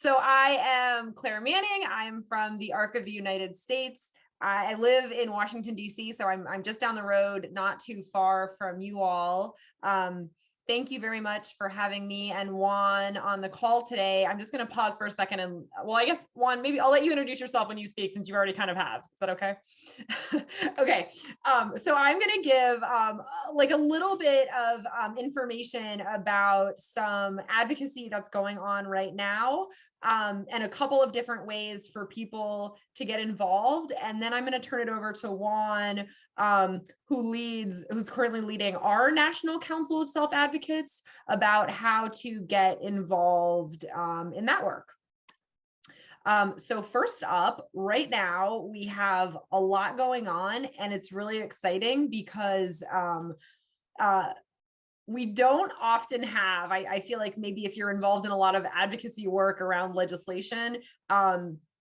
So I am Claire Manning. I'm from the Arc of the United States. I live in Washington, D.C., so I'm just down the road, not too far from you all. Thank you very much for having me and Juan on the call today. I'm just going to pause for a second and, well, I guess, Juan, maybe I'll let you introduce yourself when you speak since you already kind of have. Is that okay? Okay. So I'm going to give like a little bit of information about some advocacy that's going on right now. And a couple of different ways for people to get involved. And then I'm going to turn it over to Juan, who's currently leading our National Council of Self-Advocates, about how to get involved in that work. So first up, right now, we have a lot going on, and it's really exciting because we don't often have, I feel like maybe if you're involved in a lot of advocacy work around legislation,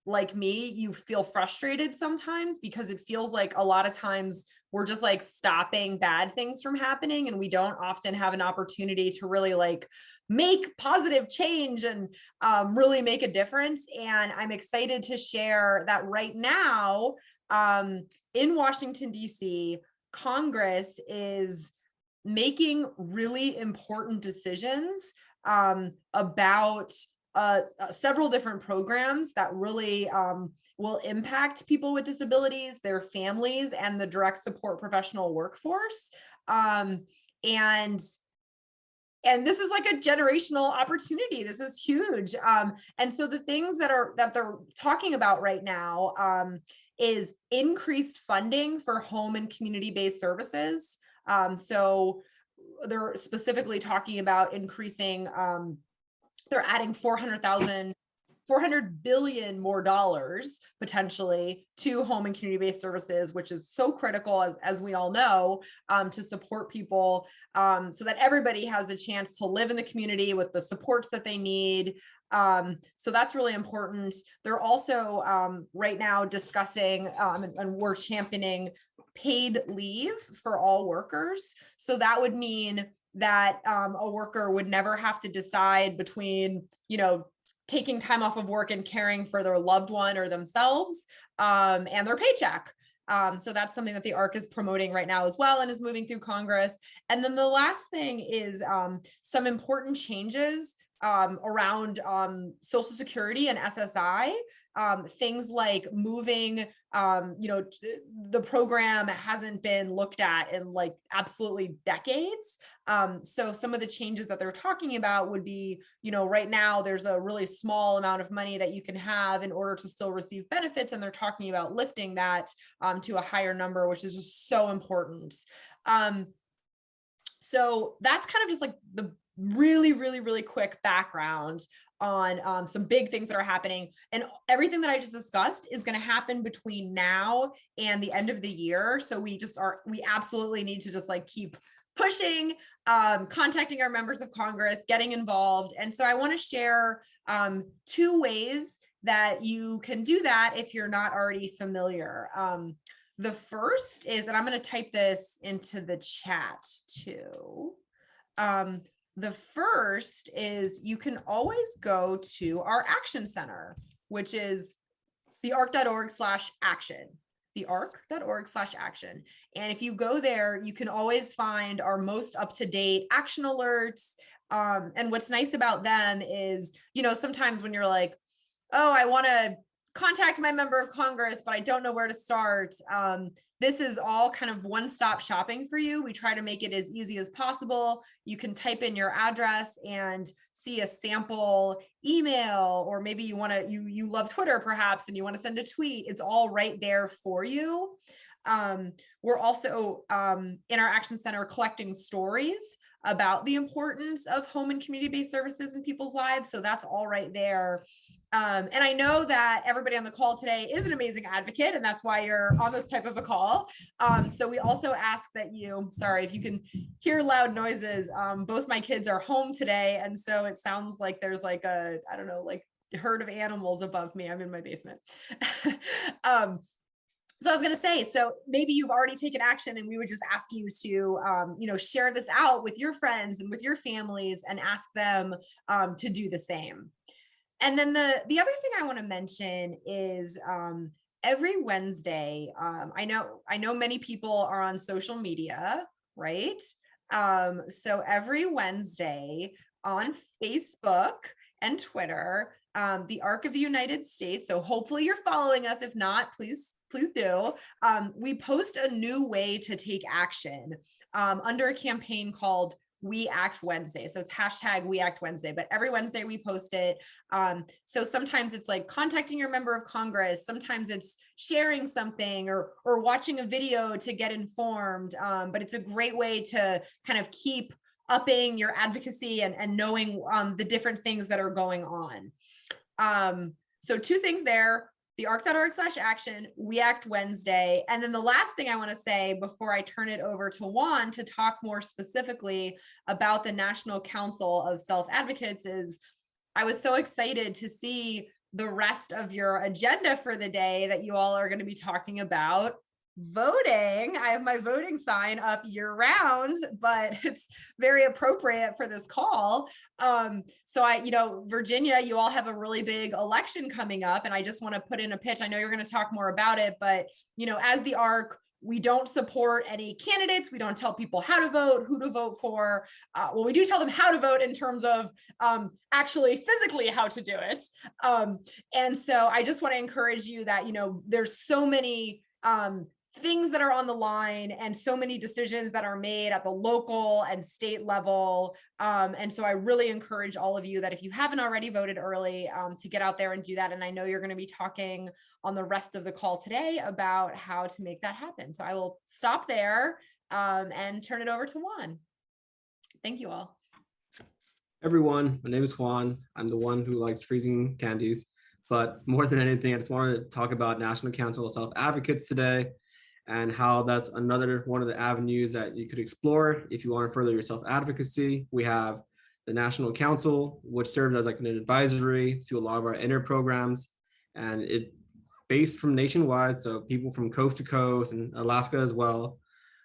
like me, you feel frustrated sometimes because it feels like a lot of times we're just like stopping bad things from happening, and we don't often have an opportunity to really like make positive change and really make a difference. And I'm excited to share that right now in Washington, D.C., Congress is making really important decisions about several different programs that really will impact people with disabilities, their families, and the direct support professional workforce. And this is like a generational opportunity. This is huge. And so the things that they're talking about right now is increased funding for home and community-based services. So they're specifically talking about increasing, they're adding $400 billion more dollars potentially to home and community-based services, which is so critical, as we all know, to support people so that everybody has a chance to live in the community with the supports that they need. So that's really important. They're also right now discussing and we're championing paid leave for all workers. So that would mean that a worker would never have to decide between, taking time off of work and caring for their loved one or themselves and their paycheck. So that's something that the ARC is promoting right now as well and is moving through Congress. And then the last thing is some important changes around Social Security and SSI. Things like moving, the program hasn't been looked at in like absolutely decades. So some of the changes that they're talking about would be, right now there's a really small amount of money that you can have in order to still receive benefits. And they're talking about lifting that to a higher number, which is just so important. So that's kind of just like the really, really, really quick background on some big things that are happening. And everything that I just discussed is going to happen between now and the end of the year. So we absolutely need to just like keep pushing, contacting our members of Congress, getting involved. And so I want to share 2 ways that you can do that if you're not already familiar. The first is, and I'm going to type this into the chat too. The first is you can always go to our Action Center, which is thearc.org/action, thearc.org/action. And if you go there, you can always find our most up-to-date action alerts. And what's nice about them is, sometimes when you're like, oh, I want to contact my member of Congress, but I don't know where to start. This is all kind of one-stop shopping for you. We try to make it as easy as possible. You can type in your address and see a sample email, or maybe you love Twitter perhaps, and you want to send a tweet. It's all right there for you. We're also in our Action Center collecting stories about the importance of home and community-based services in people's lives. So that's all right there. And I know that everybody on the call today is an amazing advocate, and that's why you're on this type of a call. So we also ask that sorry if you can hear loud noises, both my kids are home today. And so it sounds like there's like a herd of animals above me. I'm in my basement. So I was going to say, so maybe you've already taken action, and we would just ask you to, share this out with your friends and with your families and ask them to do the same. And then the other thing I want to mention is every Wednesday, I know many people are on social media, right? So every Wednesday on Facebook and Twitter, the Arc of the United States. So hopefully you're following us. If not, please do. We post a new way to take action under a campaign called We Act Wednesday. So it's hashtag We Act Wednesday, but every Wednesday we post it. So sometimes it's like contacting your member of Congress. Sometimes it's sharing something or watching a video to get informed. But it's a great way to kind of keep upping your advocacy and knowing the different things that are going on. So two things there. The arc.org/action, We Act Wednesday. And then the last thing I want to say before I turn it over to Juan to talk more specifically about the National Council of Self-Advocates is I was so excited to see the rest of your agenda for the day that you all are going to be talking about voting. I have my voting sign up year round, but it's very appropriate for this call. So Virginia, you all have a really big election coming up, and I just want to put in a pitch. I know you're going to talk more about it, but as the ARC, we don't support any candidates. We don't tell people how to vote, who to vote for. Well, we do tell them how to vote in terms of actually physically how to do it. And so I just want to encourage you that, there's so many things that are on the line and so many decisions that are made at the local and state level. And so I really encourage all of you that if you haven't already voted early, to get out there and do that. And I know you're going to be talking on the rest of the call today about how to make that happen. So I will stop there and turn it over to Juan. Thank you all. Everyone, my name is Juan. I'm the one who likes freezing candies, but more than anything, I just wanted to talk about National Council of Self-Advocates today and how that's another one of the avenues that you could explore if you want to further your self-advocacy. We have the National Council, which serves as like an advisory to a lot of our inner programs, and it's based from nationwide. So people from coast to coast and Alaska as well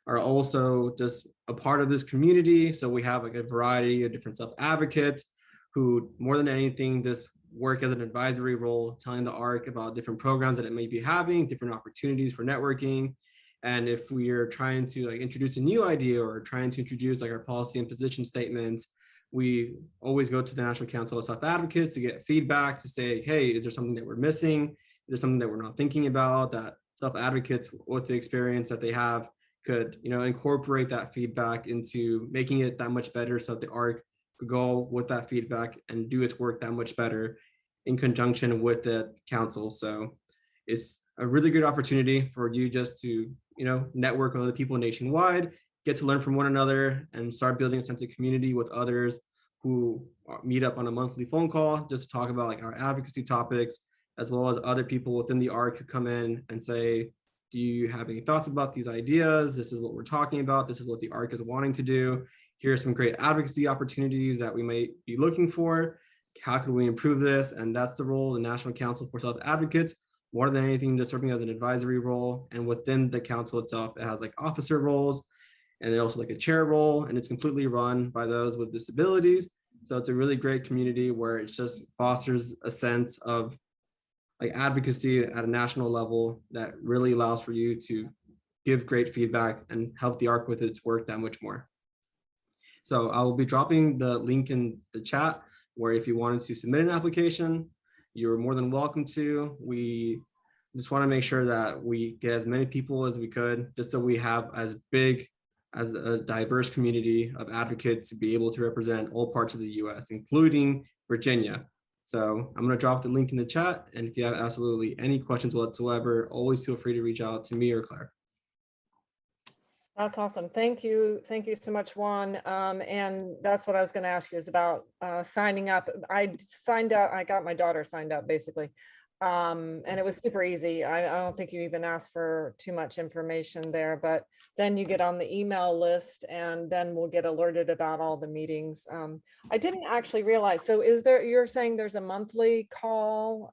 are also just a part of this community. So we have like a variety of different self-advocates who more than anything just work as an advisory role, telling the ARC about different programs that it may be having, different opportunities for networking. And if we are trying to like introduce a new idea or trying to introduce like our policy and position statements, we always go to the National Council of Self-Advocates to get feedback to say, hey, is there something that we're missing? Is there something that we're not thinking about that self-advocates with the experience that they have could, incorporate that feedback into making it that much better so that the ARC could go with that feedback and do its work that much better in conjunction with the council. So it's a really good opportunity for you just to, network with other people nationwide, get to learn from one another and start building a sense of community with others who meet up on a monthly phone call just to talk about like our advocacy topics, as well as other people within the ARC who come in and say, do you have any thoughts about these ideas? This is what we're talking about. This is what the ARC is wanting to do. Here are some great advocacy opportunities that we might be looking for. How can we improve this? And that's the role of the National Council for Self-Advocates, more than anything, just serving as an advisory role. And within the council itself, it has like officer roles and then also like a chair role, and it's completely run by those with disabilities. So it's a really great community where it just fosters a sense of like advocacy at a national level that really allows for you to give great feedback and help the ARC with its work that much more. So I will be dropping the link in the chat where if you wanted to submit an application, you're more than welcome to. We just want to make sure that we get as many people as we could, just so we have as big as a diverse community of advocates to be able to represent all parts of the US, including Virginia. So I'm going to drop the link in the chat. And if you have absolutely any questions whatsoever, always feel free to reach out to me or Claire. That's awesome. Thank you. Thank you so much, Juan. And that's what I was going to ask you is about signing up. I signed up. I got my daughter signed up basically. And it was super easy. I don't think you even asked for too much information there, but then you get on the email list and then we'll get alerted about all the meetings. I didn't actually realize. So you're saying there's a monthly call?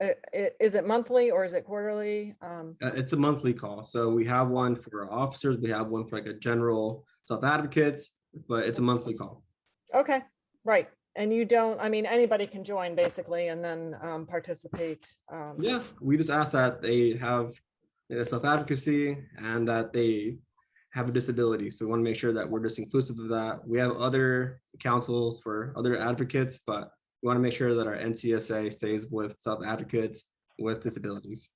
Is it monthly or is it quarterly? It's a monthly call. So we have one for officers. We have one for like a general self-advocates, but it's a monthly call. Okay, right. And you don't, I mean, anybody can join basically and then participate. Yeah, we just ask that they have self-advocacy and that they have a disability. So we want to make sure that we're just inclusive of that. We have other councils for other advocates, but we want to make sure that our NCSA stays with self-advocates with disabilities.